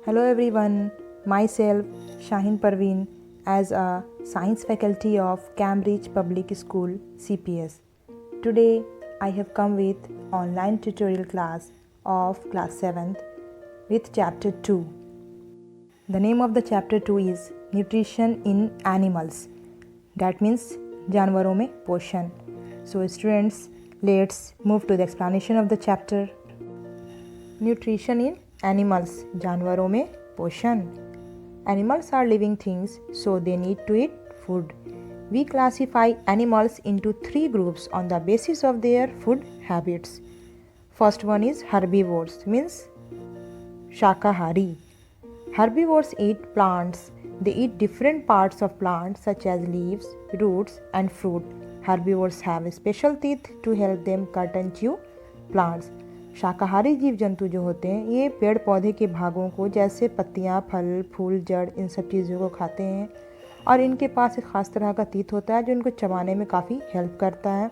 Hello everyone, myself Shaheen Parveen as a science faculty of Cambridge Public School CPS. Today I have come with online tutorial class of class 7th with chapter 2. The name of the chapter 2 is Nutrition in Animals. That means जानवरों में पोषण. So students, let's move to the explanation of the chapter. Nutrition in animals, जानवरों में पोषण. Animals are living things, so they need to eat food. We classify animals into 3 groups on the basis of their food habits. First one is herbivores, means shakahari. Herbivores eat plants. They eat different parts of plants such as leaves, roots and fruit. Herbivores have special teeth to help them cut and chew plants. शाकाहारी जीव जंतु जो होते हैं ये पेड़ पौधे के भागों को जैसे पत्तियां, फल, फूल, जड़ इन सब चीज़ों को खाते हैं और इनके पास एक ख़ास तरह का तीत होता है जो इनको चबाने में काफ़ी हेल्प करता है.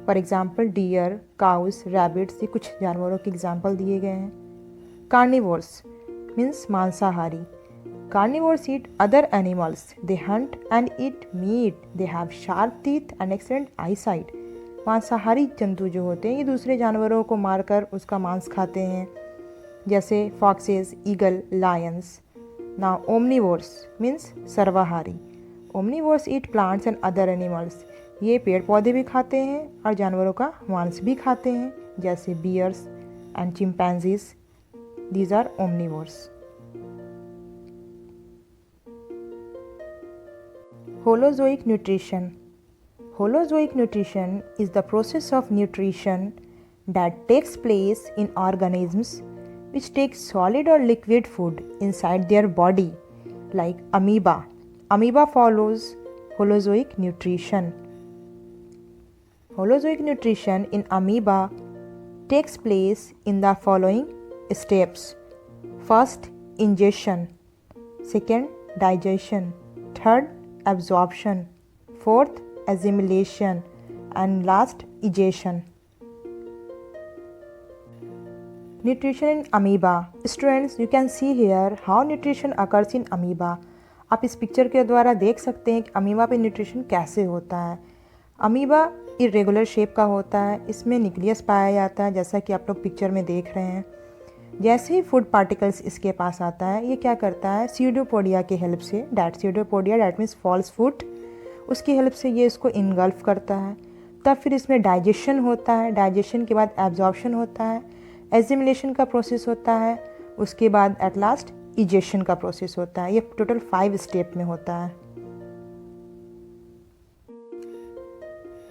For example deer, cows, rabbits, ये कुछ जानवरों के एग्जाम्पल दिए गए हैं. कार्निवोर्स मीन्स मांसाहारी. Carnivores eat other animals. They hunt and eat meat. They have sharp teeth and excellent eyesight. मांसाहारी जंतु जो होते हैं ये दूसरे जानवरों को मारकर उसका मांस खाते हैं जैसे foxes, eagle, lions. Now omnivores means सर्वाहारी. Omnivores eat plants and other animals. ये पेड़ पौधे भी खाते हैं और जानवरों का मांस भी खाते हैं जैसे bears and chimpanzees. These are omnivores. Holozoic nutrition. Holozoic nutrition is the process of nutrition that takes place in organisms which take solid or liquid food inside their body, like amoeba. Amoeba follows Holozoic nutrition. Holozoic nutrition in amoeba takes place in the following steps. First, ingestion. Second, digestion. Third, absorption. Fourth, assimilation. And last, egestion. Nutrition in amoeba. Students, you can see here how nutrition occurs in amoeba. आप इस picture के द्वारा देख सकते हैं कि amoeba पे nutrition कैसे होता है. अमीबा इरेगुलर शेप का होता है. इसमें न्यूक्लियस पाया जाता है जैसा कि आप लोग पिक्चर में देख रहे हैं. जैसे ही फूड पार्टिकल्स इसके पास आता है ये क्या करता है, स्यूडोपोडिया की हेल्प से, स्यूडोपोडिया डैट मीन्स फॉल्स फूट, उसकी हेल्प से ये इसको इनगल्फ करता है. तब फिर इसमें डाइजेशन होता है. डाइजेशन के बाद एब्जॉर्प्शन होता है. एजिमिलेशन का प्रोसेस होता है. उसके बाद एट लास्ट इजेशन का प्रोसेस होता है. ये टोटल 5 स्टेप में होता है.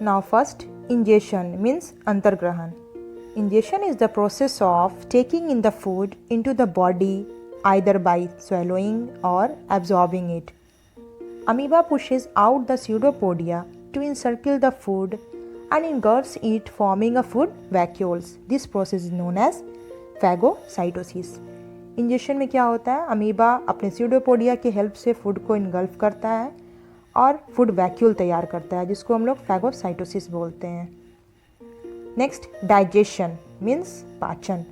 नाउ फर्स्ट, इंजेशन मीन्स अंतर्ग्रहण. Ingestion is the process of taking in the food into the body either by swallowing or absorbing it. Amoeba pushes out the pseudopodia to encircle the food and engulfs it, forming a food vacuoles. This process is known as phagocytosis. Ingestion में क्या होता है, amoeba अपने pseudopodia की help से food को engulf करता है और फूड वैक्यूल तैयार करता है जिसको हम लोग फैगोसाइटोसिस बोलते हैं. Next, digestion means पाचन.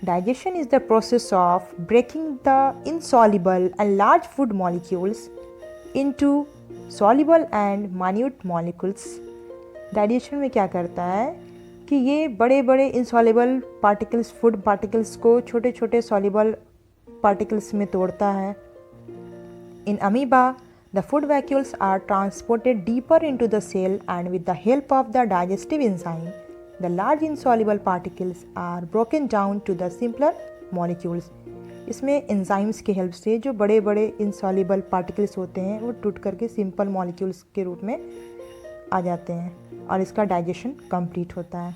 Digestion is the process of breaking the insoluble and large food molecules into soluble and minute molecules. Digestion में क्या करता है कि ये बड़े बड़े insoluble particles, food particles को छोटे छोटे soluble particles में तोड़ता है. In amoeba, the food vacuoles are transported deeper into the cell and with the help of the digestive enzyme, the large insoluble particles are broken down to the simpler molecules. इसमें enzymes की help से जो बड़े बड़े insoluble particles होते हैं वो टूट करके सिंपल मॉलिक्यूल्स के रूप में आ जाते हैं और इसका डाइजेशन कंप्लीट होता है.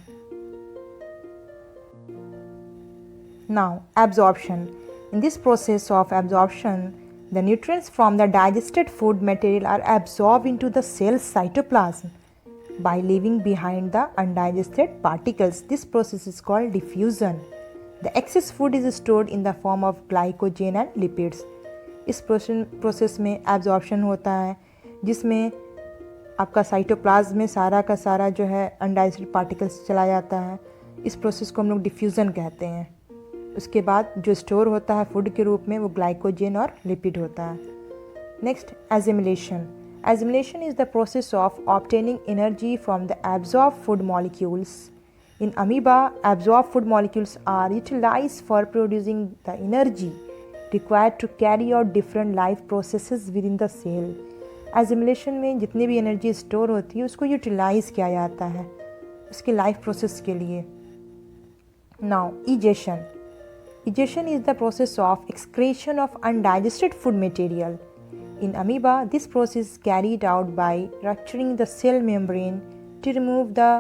Now, absorption. In this process of absorption, the nutrients from the digested food material are absorbed into the cell's cytoplasm by leaving behind the undigested particles. This process is called diffusion. The excess food is stored in the form of glycogen and lipids. इस process में absorption होता है जिसमें आपका cytoplasm में सारा का सारा जो है अनडाइजेस्टेड पार्टिकल्स चला जाता है. इस प्रोसेस को हम लोग डिफ्यूज़न कहते हैं. उसके बाद जो स्टोर होता है फूड के रूप में वो ग्लाइकोजन और लिपिड होता है। Next, assimilation. Assimilation is the process of obtaining energy from the absorb food molecules. In amoeba, absorbed food molecules are utilized for producing the energy required to carry out different life processes within the cell. Assimilation में जितनी भी energy store होती है उसको utilise किया जाता है उसके लाइफ प्रोसेस के लिए। Now, egestion. Egestion is the process of excretion of undigested food material. In amoeba, this process is carried out by rupturing the cell membrane to remove the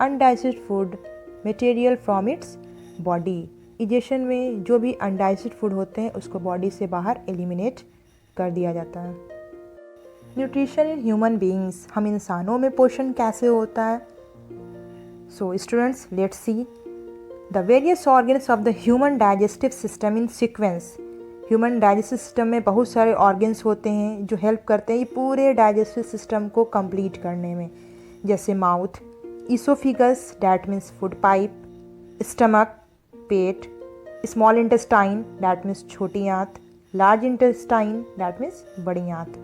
undigested food material from its body. Egestion में जो भी undigested food होते हैं उसको body से बाहर eliminate कर दिया जाता है। न्यूट्रिशन इन ह्यूमन बीइंग्स, हम इंसानों में पोषण कैसे होता है। So students, let's see the various organs of the human digestive system in sequence. Human digestive system में बहुत सारे ऑर्गन्स होते हैं जो हेल्प करते हैं ये पूरे डाइजेस्टिव सिस्टम को कंप्लीट करने में, जैसे mouth, esophagus that means food pipe, stomach pet, small intestine that means छोटी आंत, large intestine that means बड़ी आंत।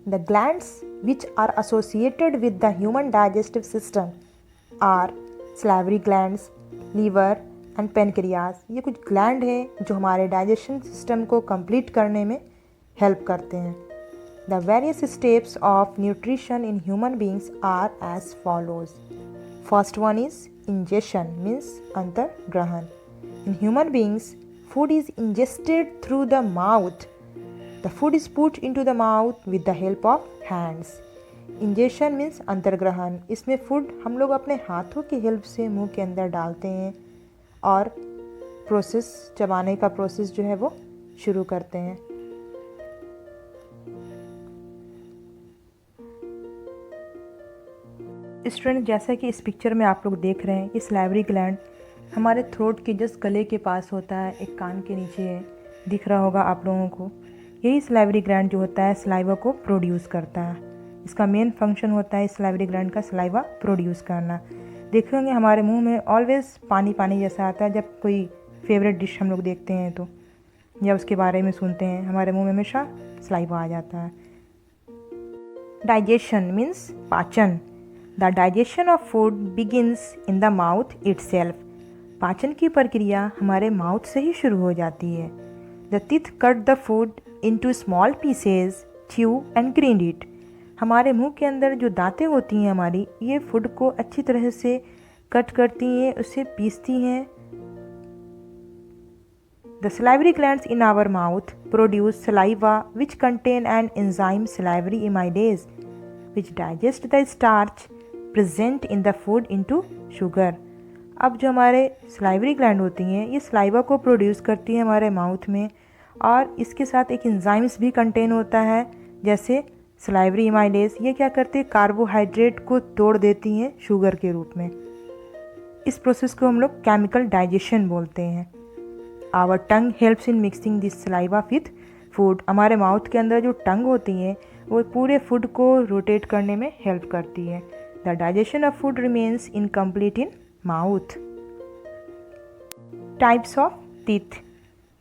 The glands which are associated with the human digestive system are salivary glands, liver and pancreas। ये कुछ gland हैं जो हमारे digestion system को कंप्लीट करने में हेल्प करते हैं। The various steps of nutrition in human beings are as follows. First one is ingestion, means antargrahan. In human beings, food is ingested through the mouth. The food is put into the mouth with the help of hands. Ingestion means अंतर्ग्रहण। इसमें food हम लोग अपने हाथों की help से मुंह के अंदर डालते हैं और प्रोसेस, चबाने का प्रोसेस जो है वो शुरू करते हैं। स्टूडेंट, जैसा कि इस पिक्चर में आप लोग देख रहे हैं, ये सलाइवरी ग्लैंड हमारे थ्रोट के जस्ट गले के पास होता है, एक कान के नीचे है, दिख रहा होगा आप लोगों को। यही सलाइवरी ग्लैंड जो होता है सलाइवा को प्रोड्यूस करता है। इसका मेन फंक्शन होता है सलाइवरी ग्लैंड का सलाइवा प्रोड्यूस करना। देखेंगे हमारे मुंह में ऑलवेज पानी पानी जैसा आता है जब कोई फेवरेट डिश हम लोग देखते हैं तो, या उसके बारे में सुनते हैं, हमारे मुंह में हमेशा सलाइवा आ जाता है। डाइजेशन मीन्स पाचन। The digestion of food begins in the mouth itself. पाचन की प्रक्रिया हमारे माउथ से ही शुरू हो जाती है। The teeth cut the food into small pieces, chew and grind it. हमारे मुंह के अंदर जो दांतें होती हैं हमारी, ये फूड को अच्छी तरह से कट करती हैं, उसे पीसती हैं। The salivary glands in our mouth produce saliva which contain an enzyme salivary amylase which digest the starch present in the food into sugar. अब जो हमारे सलाइवरी ग्लैंड होती हैं ये सलाइवा को प्रोड्यूस करती है हमारे माउथ में, और इसके साथ एक एंजाइम्स भी कंटेन होता है जैसे सलाइवरी एमाइलेज। ये क्या करती है, कार्बोहाइड्रेट को तोड़ देती हैं शुगर के रूप में। इस प्रोसेस को हम लोग केमिकल डाइजेशन बोलते हैं। Our tongue helps in mixing this saliva with food. हमारे माउथ के अंदर जो टंग होती है वो पूरे फूड को रोटेट करने में हेल्प करती है। The digestion of food remains incomplete in mouth. Types of teeth.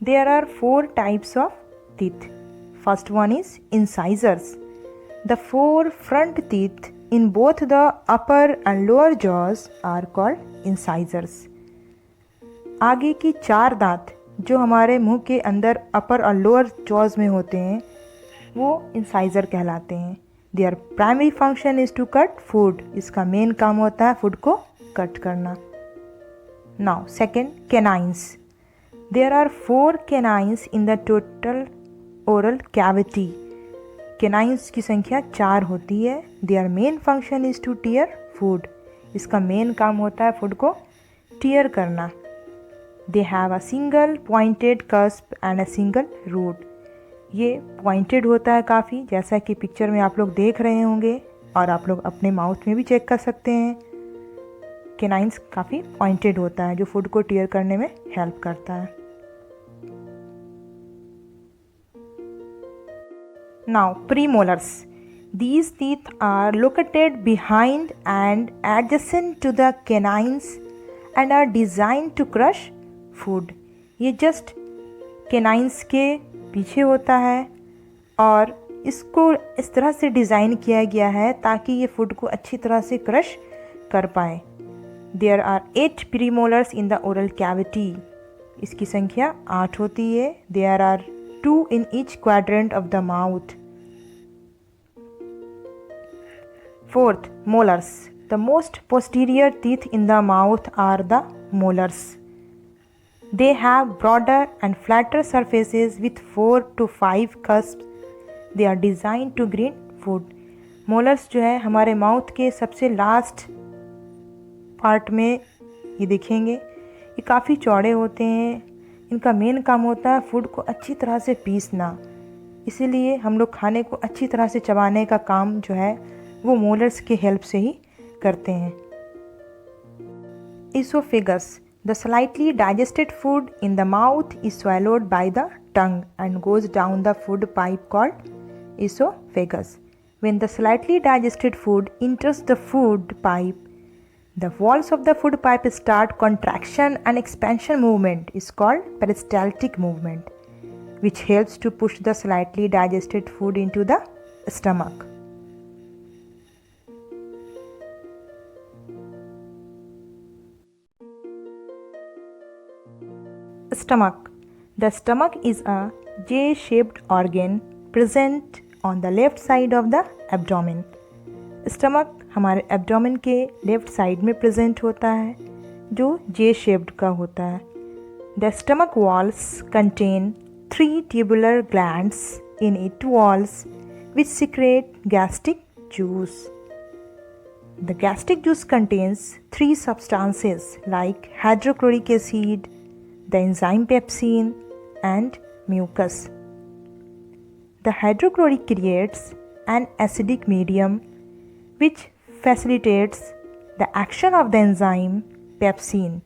There are 4 types of teeth. First one is incisors. The 4 front teeth in both the upper and lower jaws are called incisors. आगे की 4 दांत जो हमारे मुंह के अंदर अपर और lower jaws में होते हैं वो इंसाइजर कहलाते हैं। Their primary function is to cut food. इसका मेन काम होता है फूड को कट करना। Now second, canines. There are 4 canines in the total oral cavity. Canines की संख्या 4 होती है। Their main function is to tear food. इसका मेन काम होता है फूड को टीयर करना। They have a single pointed cusp and a single root. ये पॉइंटेड होता है काफ़ी, जैसा कि पिक्चर में आप लोग देख रहे होंगे और आप लोग अपने माउथ में भी चेक कर सकते हैं। केनाइंस काफ़ी पॉइंटेड होता है जो फूड को टीयर करने में हेल्प करता है। Now premolars. These teeth are located behind and adjacent to the canines and are designed to crush food. ये जस्ट कैनाइंस के पीछे होता है और इसको इस तरह से डिज़ाइन किया गया है ताकि ये फूड को अच्छी तरह से क्रश कर पाए। There are 8 premolars in the oral cavity. इसकी संख्या 8 होती है। There are 2 in each quadrant of the mouth. Fourth, molars. The most posterior teeth in the mouth are the molars. They have broader and flatter surfaces with 4 to 5 cusps. They are designed to grind food. Molars जो है हमारे mouth के सबसे last part में ये दिखेंगे। ये काफ़ी चौड़े होते हैं। इनका मेन काम होता है फूड को अच्छी तरह से पीसना। इसीलिए हम लोग खाने को अच्छी तरह से चबाने का काम जो है वो मोलर्स की हेल्प से ही करते हैं। Esophagus. The slightly digested food in the mouth is swallowed by the tongue and goes down the food pipe called esophagus. When the slightly digested food enters the food pipe, the walls of the food pipe start contraction and expansion movement is called peristaltic movement, which helps to push the slightly digested food into the stomach. Stomach. The stomach is a J-shaped organ present on the left side of the abdomen. Stomach हमारे abdomen के left side में present होता है जो J-shaped का होता है. The stomach walls contain 3 tubular glands in its walls which secrete gastric juice. The gastric juice contains 3 substances like hydrochloric acid, the enzyme pepsin, and mucus. The hydrochloric creates an acidic medium which facilitates the action of the enzyme pepsin,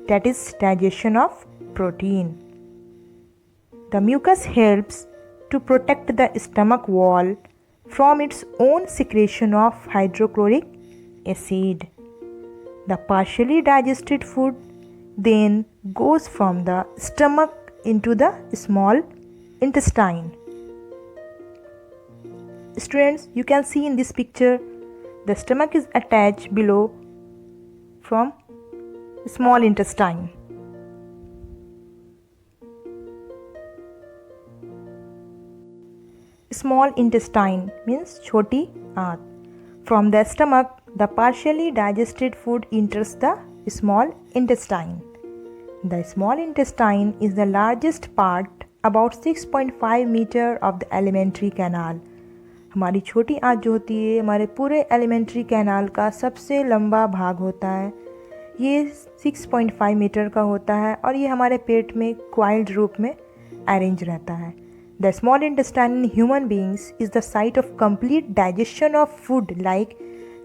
that is digestion of protein. The mucus helps to protect the stomach wall from its own secretion of hydrochloric acid. The partially digested food then goes from the stomach into the small intestine. Students, you can see in this picture the stomach is attached below from small intestine. Small intestine means choti आंत. From the stomach, the partially digested food enters the small intestine. The small intestine is the largest part, about 6.5 meter of the alimentary canal. हमारी छोटी आंत जो होती है हमारे पूरे alimentary canal का सबसे लंबा भाग होता है. ये 6.5 मीटर का होता है और ये हमारे पेट में क्वाइल्ड रूप में अरेंज रहता है. The small intestine in human beings is the site of complete digestion of food like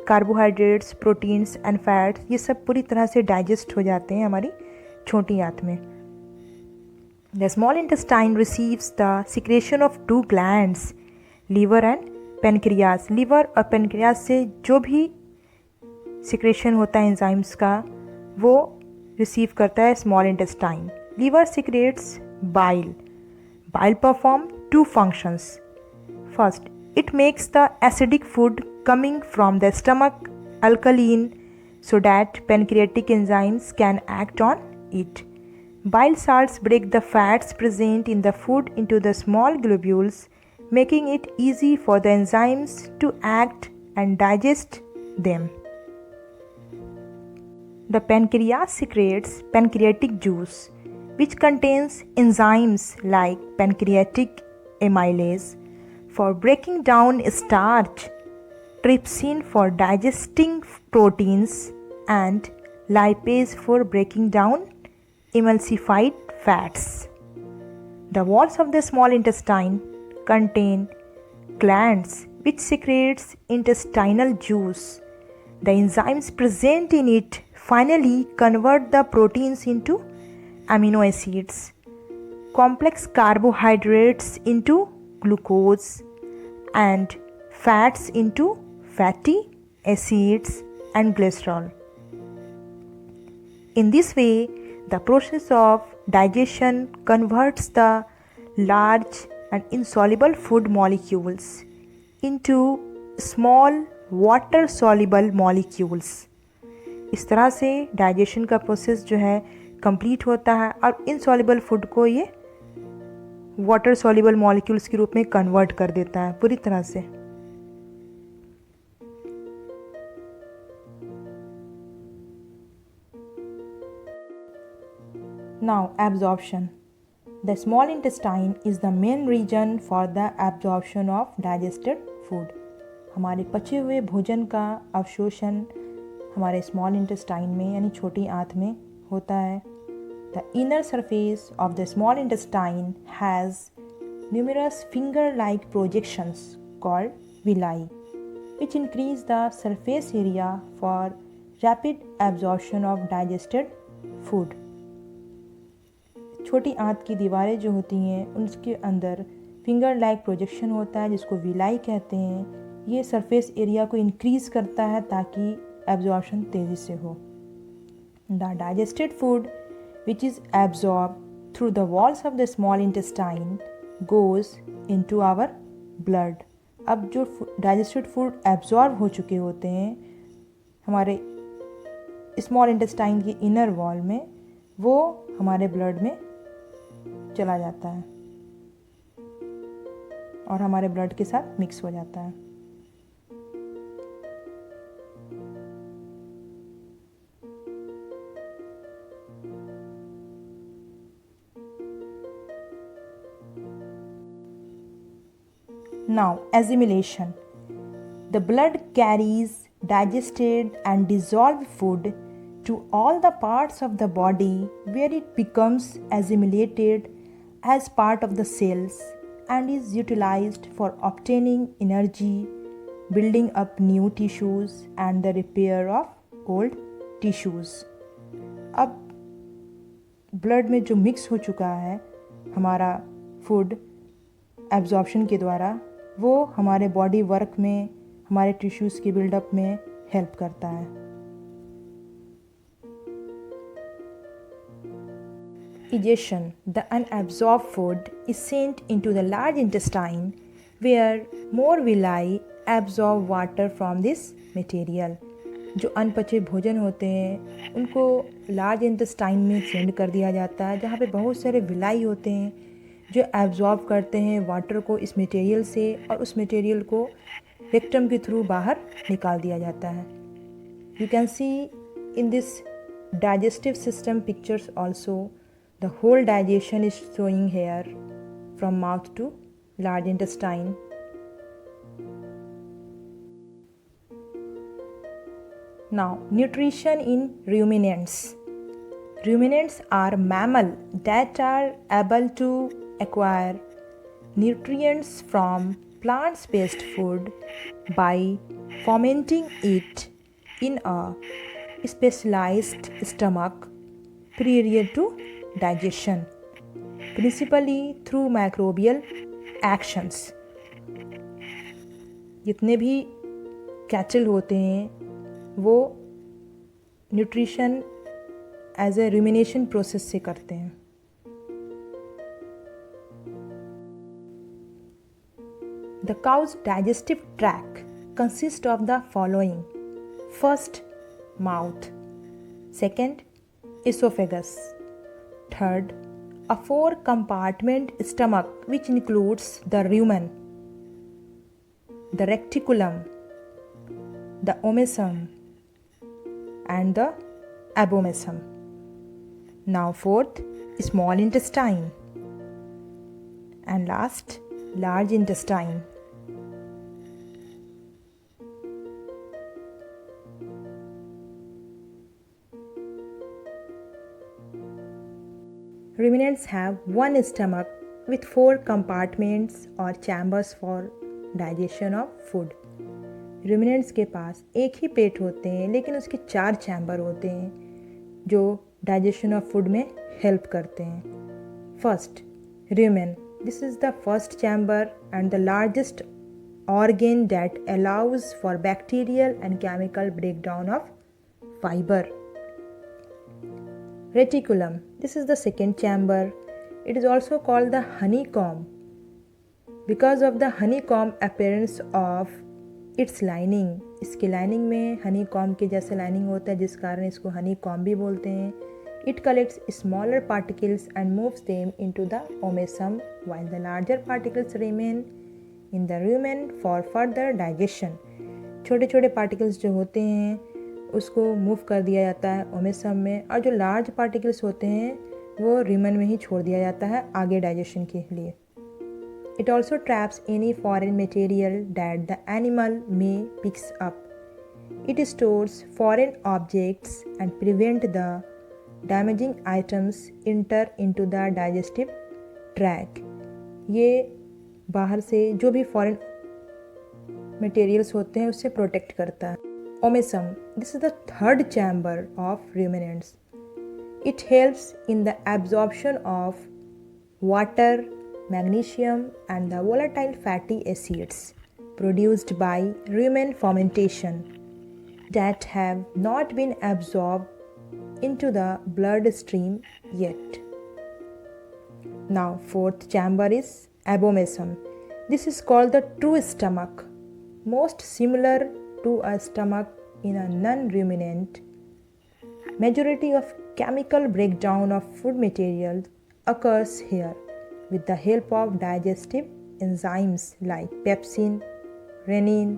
carbohydrates, proteins and fats. ये सब पूरी तरह से डाइजेस्ट हो जाते हैं हमारी छोटी आंत में. The small intestine receives the secretion of 2 glands, liver and pancreas. liver और pancreas से जो भी secretion होता है enzymes का वो receive करता है small intestine. Liver secretes bile. Bile perform 2 functions. First, it makes the acidic food coming from the stomach alkaline so that pancreatic enzymes can act on it. Bile salts break the fats present in the food into the small globules, making it easy for the enzymes to act and digest them. The pancreas secretes pancreatic juice, which contains enzymes like pancreatic amylase for breaking down starch, trypsin for digesting proteins, and lipase for breaking down emulsified fats. The walls of the small intestine contain glands which secretes intestinal juice. The enzymes present in it finally convert the proteins into amino acids, complex carbohydrates into glucose, and fats into fatty acids and cholesterol. In this way, The process of digestion converts the large and insoluble food molecules into small water soluble molecules. इस तरह से digestion का process जो है complete होता है और insoluble food को ये वाटर सॉल्युबल मॉलिक्यूल्स के रूप में कन्वर्ट कर देता है पूरी तरह से. Now, absorption. The small intestine is the main region for the absorption of digested food. हमारे पचे हुए भोजन का अवशोषण हमारे स्मॉल इंटेस्टाइन में यानी छोटी आंत में होता है. The inner surface of the small intestine has numerous finger-like projections called villi, which increase the surface area for rapid absorption of digested food. छोटी आंत की दीवारें जो होती हैं उनके अंदर फिंगर लाइक प्रोजेक्शन होता है जिसको विलाई कहते हैं. ये सरफेस एरिया को इंक्रीज करता है ताकि एब्जॉर्प्शन तेज़ी से हो. The digested food which is absorbed through the walls of the small intestine goes into our blood. अब जो digested food absorb हो चुके होते हैं हमारे स्मॉल इंटेस्टाइन की इनर वॉल में, वो हमारे ब्लड में चला जाता है और हमारे ब्लड के साथ मिक्स हो जाता है. Now, assimilation. The blood carries digested and dissolved food to all the parts of the body where it becomes assimilated as part of the cells and is utilized for obtaining energy, building up new tissues and the repair of old tissues. अब blood में जो mix हो चुका है हमारा food absorption के द्वारा, वो हमारे बॉडी वर्क में हमारे टिश्यूज़ की बिल्डअप में हेल्प करता है. Digestion. The unabsorbed food is sent into the large intestine where more villi absorb water from this material. जो अनपचे भोजन होते हैं उनको लार्ज इंटेस्टाइन में सेंड कर दिया जाता है जहाँ पे बहुत सारे विलाई होते हैं जो एब्जॉर्ब करते हैं वाटर को इस मटेरियल से और उस मटेरियल को रेक्टम के थ्रू बाहर निकाल दिया जाता है. You can see in this digestive system pictures also the whole digestion is showing here from mouth to large intestine. Now, nutrition in ruminants. Ruminants are mammals that are able to acquire nutrients from plant-based food by fermenting it in a specialized stomach prior to digestion, principally through microbial actions. जितने भी cattle होते हैं वो nutrition as a rumination process से करते हैं. The cow's digestive tract consists of the following. First, mouth. Second, esophagus. Third, a 4-compartment stomach which includes the rumen, the reticulum, the omasum, and the abomasum. Now fourth, small intestine, and last, large intestine. Ruminants have one stomach with 4 compartments or chambers for digestion of food. Ruminants के पास एक ही पेट होते हैं लेकिन उसके 4 chamber होते हैं जो digestion of food में हेल्प करते हैं. First, rumen. This is the first chamber and the largest organ that allows for bacterial and chemical breakdown of fiber. Reticulum. This is the second chamber. It is also called the honeycomb because of the honeycomb appearance of its lining. इसकी lining में honeycomb के जैसे lining होता है जिस कारण इसको honeycomb भी बोलते हैं. It collects smaller particles and moves them into the omesum while the larger particles remain in the rumen for further digestion. छोटे छोटे पार्टिकल्स जो होते हैं उसको मूव कर दिया जाता है ओमेसम में और जो लार्ज पार्टिकल्स होते हैं वो रूमेन में ही छोड़ दिया जाता है आगे डाइजेशन के लिए. It also traps any foreign material that the animal may picks up. It stores foreign objects and prevent the damaging items enter into the digestive tract. ये बाहर से जो भी फॉरेन मटेरियल्स होते हैं उससे प्रोटेक्ट करता है. Omesum. This is the third chamber of ruminants. It helps in the absorption of water, magnesium and the volatile fatty acids produced by rumen fermentation that have not been absorbed into the bloodstream yet. Now, fourth chamber is abomesum. This is called the true stomach, most similar to a stomach in a non-ruminant. Majority of chemical breakdown of food materials occurs here with the help of digestive enzymes like pepsin, renin,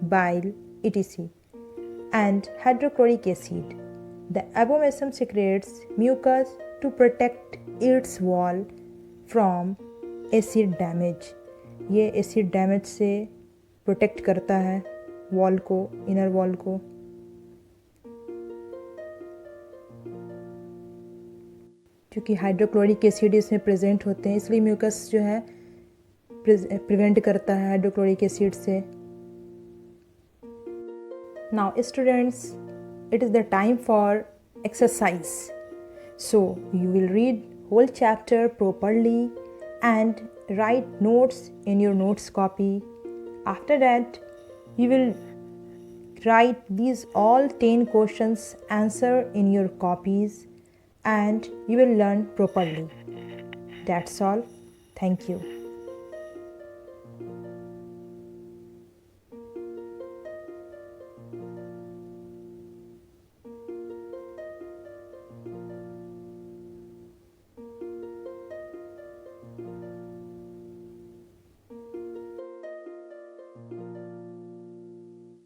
bile, etc. and hydrochloric acid. The abomesum secretes mucus to protect its wall from acid damage. ये acid damage से protect करता है wall को, inner wall को. क्योंकि hydrochloric acid इसमें present होते हैं इसलिए म्यूकस जो है प्रिवेंट करता है हाइड्रोक्लोरिक एसिड से. Now students, it is the time for exercise. So you will read whole chapter properly and write notes in your notes copy. After that, you will write these all 10 questions answer in your copies and you will learn properly. That's all. Thank you.